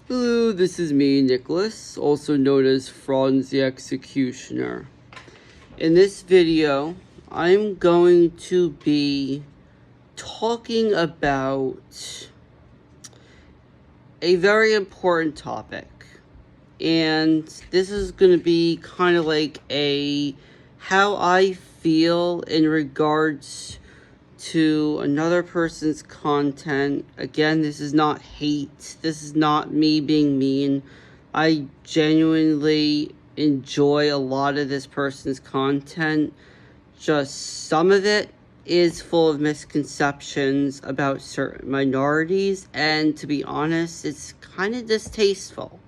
Hello, this is me, Nicholas, also known as Franz the Executioner. In this video, I'm going to be talking about a very important topic. And this is going to be kind of like how I feel in regards to another person's content. Again, this is not hate. This is not me being mean. I genuinely enjoy a lot of this person's content. Just some of it is full of misconceptions about certain minorities, and to be honest, it's kind of distasteful.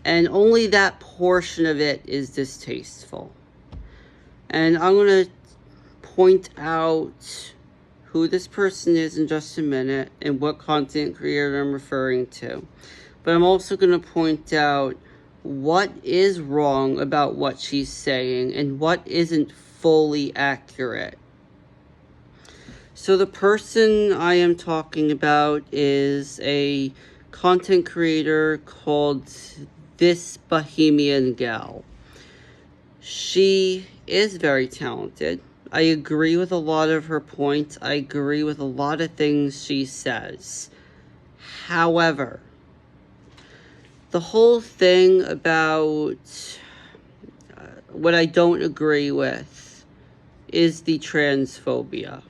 And only that portion of it is distasteful. And I'm going to point out who this person is in just a minute and what content creator I'm referring to. But I'm also going to point out what is wrong about what she's saying and what isn't fully accurate. So the person I am talking about is a content creator called This Bohemian Gal. She is very talented. I agree with a lot of her points. I agree with a lot of things she says. However, the whole thing about what I don't agree with is the transphobia.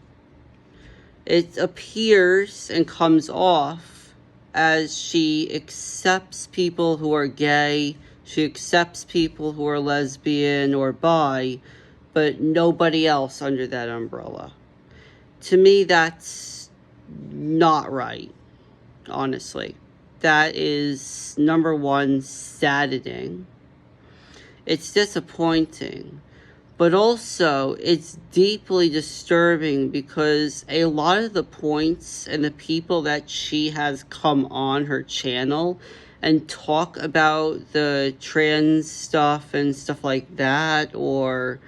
It appears and comes off as she accepts people who are gay, she accepts people who are lesbian or bi, but nobody else under that umbrella. To me, that's not right, honestly. That is, number one, saddening. It's disappointing. But also, it's deeply disturbing because a lot of the points and the people that she has come on her channel and talk about the trans stuff and stuff like that, or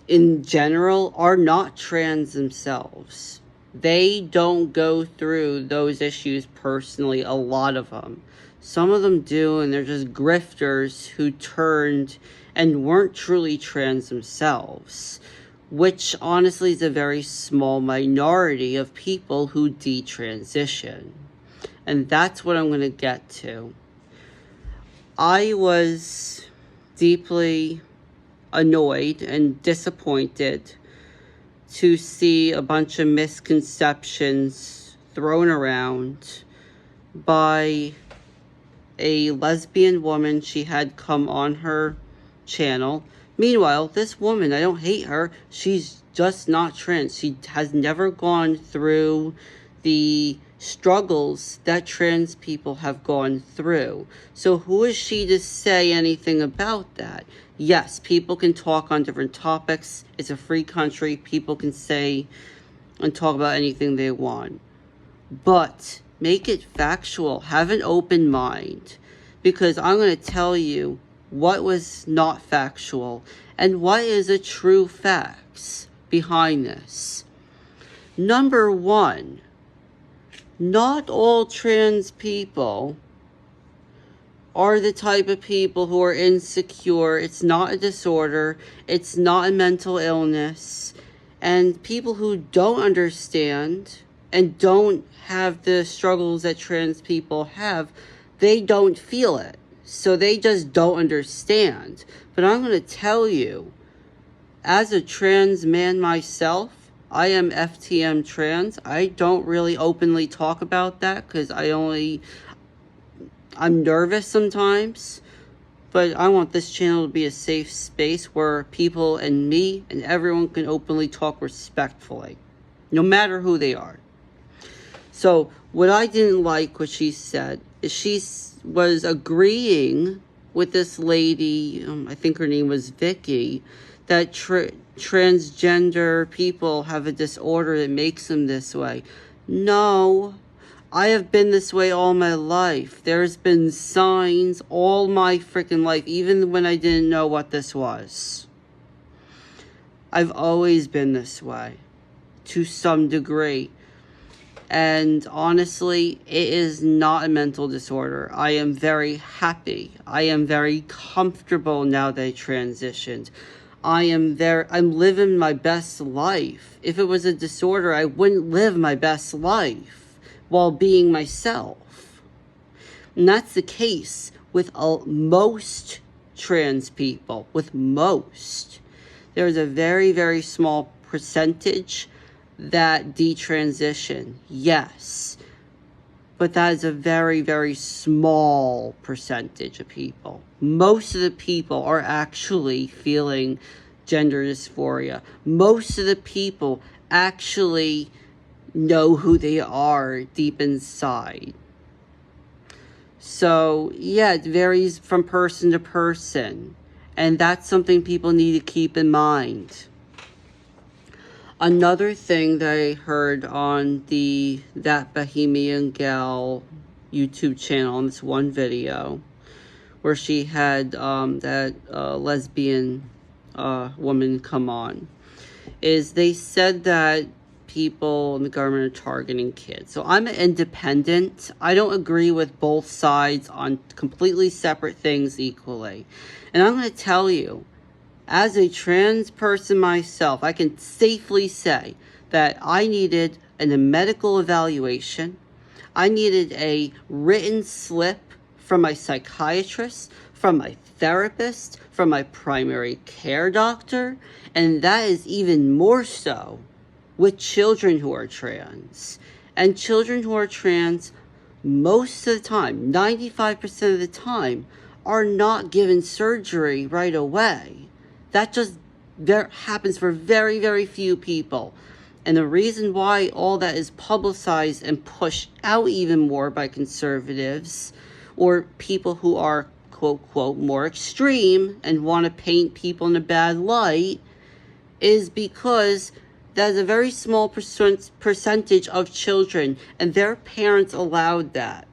in general, are not trans themselves. They don't go through those issues personally, a lot of them. Some of them do, and they're just grifters who turned and weren't truly trans themselves, which honestly is a very small minority of people who detransition. And that's what I'm going to get to. I was deeply annoyed and disappointed to see a bunch of misconceptions thrown around by a lesbian woman. She had come on her channel. Meanwhile, this woman, I don't hate her, she's just not trans. She has never gone through the struggles that trans people have gone through. So who is she to say anything about that? Yes, people can talk on different topics. It's a free country. People can say and talk about anything they want. But make it factual. Have an open mind. Because I'm going to tell you what was not factual and what is the true facts behind this. Number one, not all trans people are the type of people who are insecure. It's not a disorder. It's not a mental illness. And people who don't understand and don't have the struggles that trans people have, they don't feel it. So they just don't understand. But I'm going to tell you, as a trans man myself, I am FTM trans. I don't really openly talk about that because I'm nervous sometimes. But I want this channel to be a safe space where people and me and everyone can openly talk respectfully, no matter who they are. So what I didn't like what she said is she was agreeing with this lady, I think her name was Vicky, that transgender people have a disorder that makes them this way. No, I have been this way all my life. There's been signs all my freaking life, even when I didn't know what this was. I've always been this way, to some degree. And honestly, it is not a mental disorder. I am very happy. I am very comfortable now that I transitioned. I'm living my best life. If it was a disorder, I wouldn't live my best life while being myself. And that's the case with most trans people, with most. There's a very, very small percentage that detransition, yes. But that is a very, very small percentage of people. Most of the people are actually feeling gender dysphoria. Most of the people actually know who they are deep inside. So, yeah, it varies from person to person. And that's something people need to keep in mind. Another thing that I heard on That Bohemian Gal YouTube channel, on this one video, where she had that lesbian woman come on, is they said that people in the government are targeting kids. So I'm an independent. I don't agree with both sides on completely separate things equally. And I'm going to tell you, as a trans person myself, I can safely say that I needed a medical evaluation. I needed a written slip from my psychiatrist, from my therapist, from my primary care doctor, and that is even more so with children who are trans. And children who are trans, most of the time, 95% of the time, are not given surgery right away. That just happens for very, very few people. And the reason why all that is publicized and pushed out even more by conservatives or people who are, quote, quote, more extreme and want to paint people in a bad light is because that is a very small percentage of children, and their parents allowed that.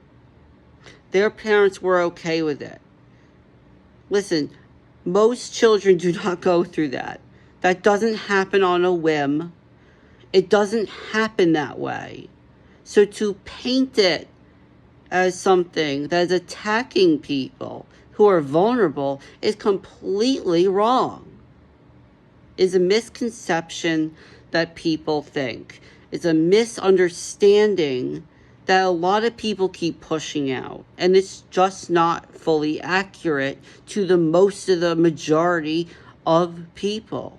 Their parents were okay with it. Listen, most children do not go through that. That doesn't happen on a whim. It doesn't happen that way. So to paint it as something that is attacking people who are vulnerable is completely wrong. It's a misconception that people think. It's a misunderstanding that a lot of people keep pushing out. And it's just not fully accurate to the majority of people.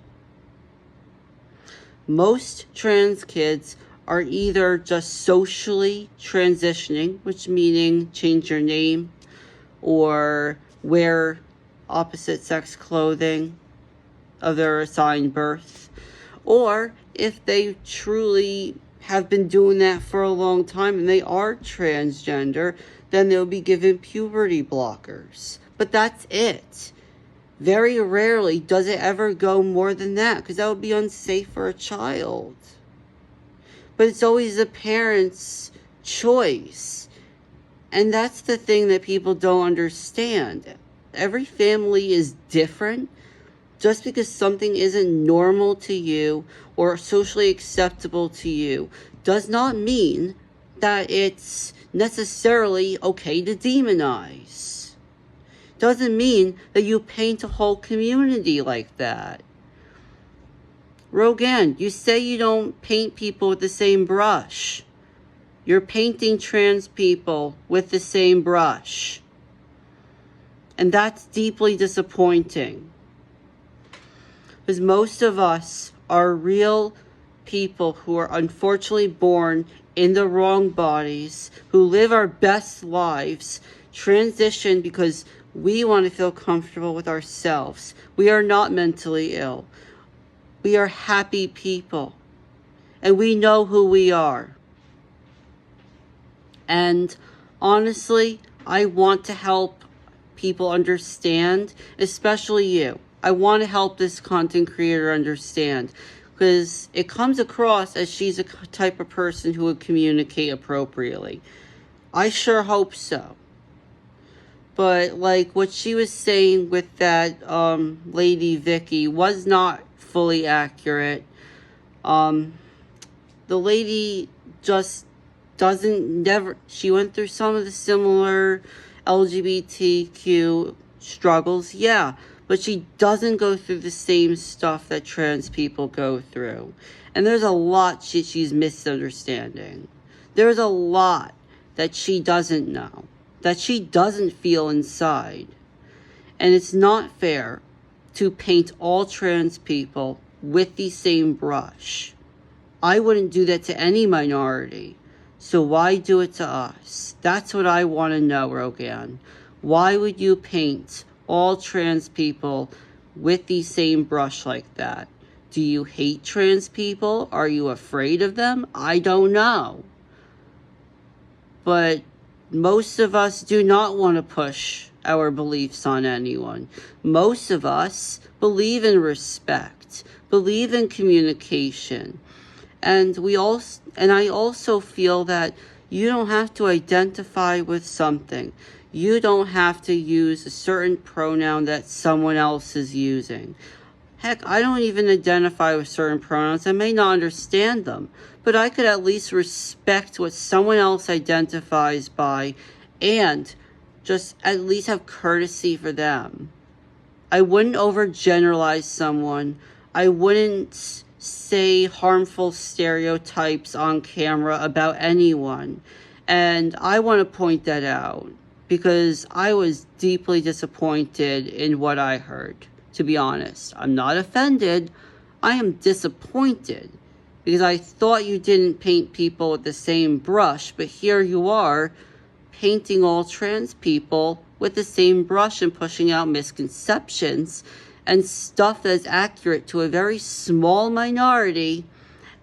Most trans kids are either just socially transitioning, which meaning change your name or wear opposite sex clothing of their assigned birth, or if they truly have been doing that for a long time and they are transgender, then they'll be given puberty blockers. But that's it. Very rarely does it ever go more than that, because that would be unsafe for a child. But it's always the parent's choice. And that's the thing that people don't understand. Every family is different. Just because something isn't normal to you or socially acceptable to you does not mean that it's necessarily okay to demonize. Doesn't mean that you paint a whole community like that. Rogan, you say you don't paint people with the same brush. You're painting trans people with the same brush. And that's deeply disappointing. Because most of us are real people who are unfortunately born in the wrong bodies, who live our best lives, transition because we want to feel comfortable with ourselves. We are not mentally ill. We are happy people. And we know who we are. And honestly, I want to help people understand, especially you. I want to help this content creator understand, because it comes across as she's a type of person who would communicate appropriately. I sure hope so. But like what she was saying with that lady Vicky was not fully accurate. The lady just she went through some of the similar LGBTQ struggles, yeah, but she doesn't go through the same stuff that trans people go through. And there's a lot she's misunderstanding. There's a lot that she doesn't know, that she doesn't feel inside. And it's not fair to paint all trans people with the same brush. I wouldn't do that to any minority. So why do it to us? That's what I want to know, Rogan. Why would you paint all trans people with the same brush like that? Do you hate trans people? Are you afraid of them? I don't know. But most of us do not want to push our beliefs on anyone. Most of us believe in respect, believe in communication. And I also feel that you don't have to identify with something. You don't have to use a certain pronoun that someone else is using. Heck, I don't even identify with certain pronouns. I may not understand them, but I could at least respect what someone else identifies by and just at least have courtesy for them. I wouldn't overgeneralize someone. I wouldn't say harmful stereotypes on camera about anyone. And I want to point that out because I was deeply disappointed in what I heard, to be honest. I'm not offended. I am disappointed because I thought you didn't paint people with the same brush, but here you are painting all trans people with the same brush and pushing out misconceptions and stuff that is accurate to a very small minority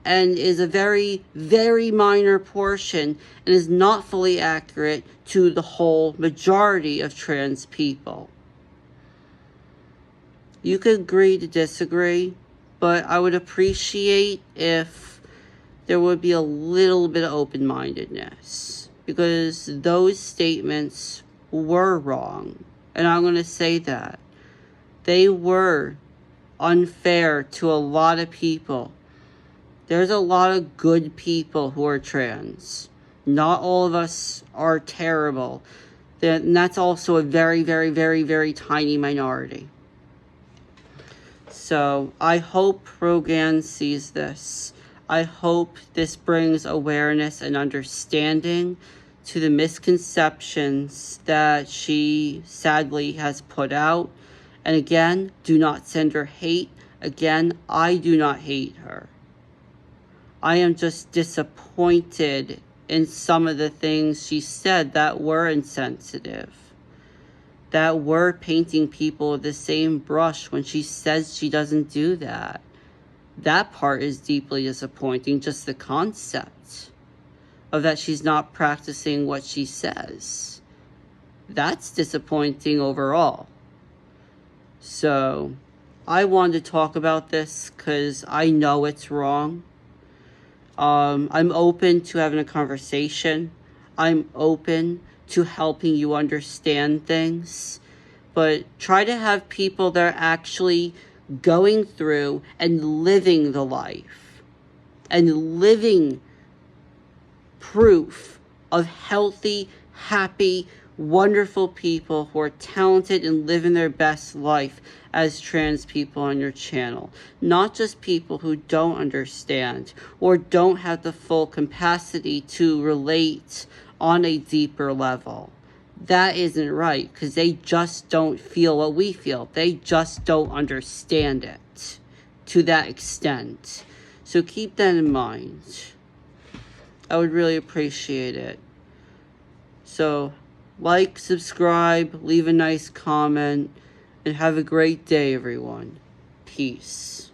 and is a very, very minor portion and is not fully accurate to the whole majority of trans people. You could agree to disagree, but I would appreciate if there would be a little bit of open-mindedness because those statements were wrong. And I'm going to say that. They were unfair to a lot of people. There's a lot of good people who are trans. Not all of us are terrible. And that's also a very, very, very, very tiny minority. So I hope Rogan sees this. I hope this brings awareness and understanding to the misconceptions that she sadly has put out. And again, do not send her hate. Again, I do not hate her. I am just disappointed in some of the things she said that were insensitive, that were painting people with the same brush when she says she doesn't do that. That part is deeply disappointing, just the concept of that she's not practicing what she says. That's disappointing overall. So I wanted to talk about this because I know it's wrong. I'm open to having a conversation. I'm open to helping you understand things. But try to have people that are actually going through and living the life and living proof of healthy, happy, wonderful people who are talented and living their best life as trans people on your channel. Not just people who don't understand or don't have the full capacity to relate on a deeper level. That isn't right because they just don't feel what we feel. They just don't understand it to that extent. So keep that in mind. I would really appreciate it. So like, subscribe, leave a nice comment, and have a great day, everyone. Peace.